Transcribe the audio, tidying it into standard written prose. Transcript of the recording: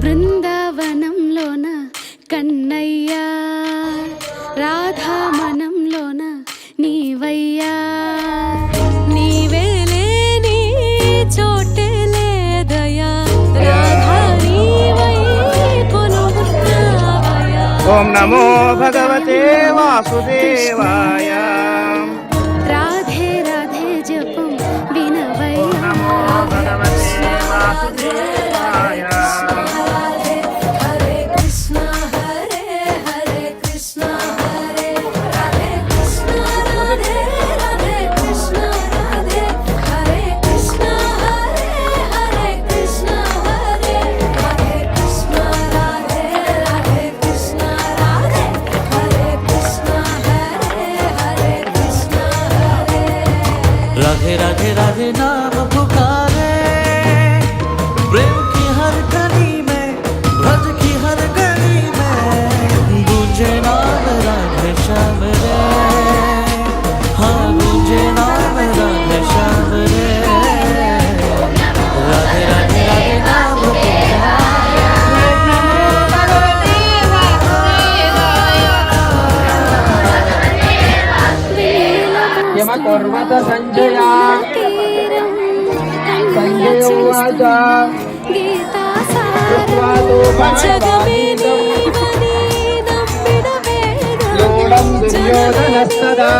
బృందావనంలోన కన్నయ్య, రాధామనంలోన నీవయ్యా. నీవేలే నీ చోటే లేదయా, రాధా నీవై కొలువున్నావయా. ఓం నమో భగవతే వాసుదేవాయ. రాధే రాధే జపం వినవయ్యా. నమో భగవతే వాసుదేవాయ. राधे राधे राधे नाम पुकारे, प्रेम की हर गली में, ब्रज की हर गली में गूंजे नाम राधे श्याम रे। हाँ गूंजे नाम राधे श्याम रे। राधे राधे राधे नाम पुकारे। यमकर्मत संजया संजय उवाच लोढं दुर्योधनस्तदा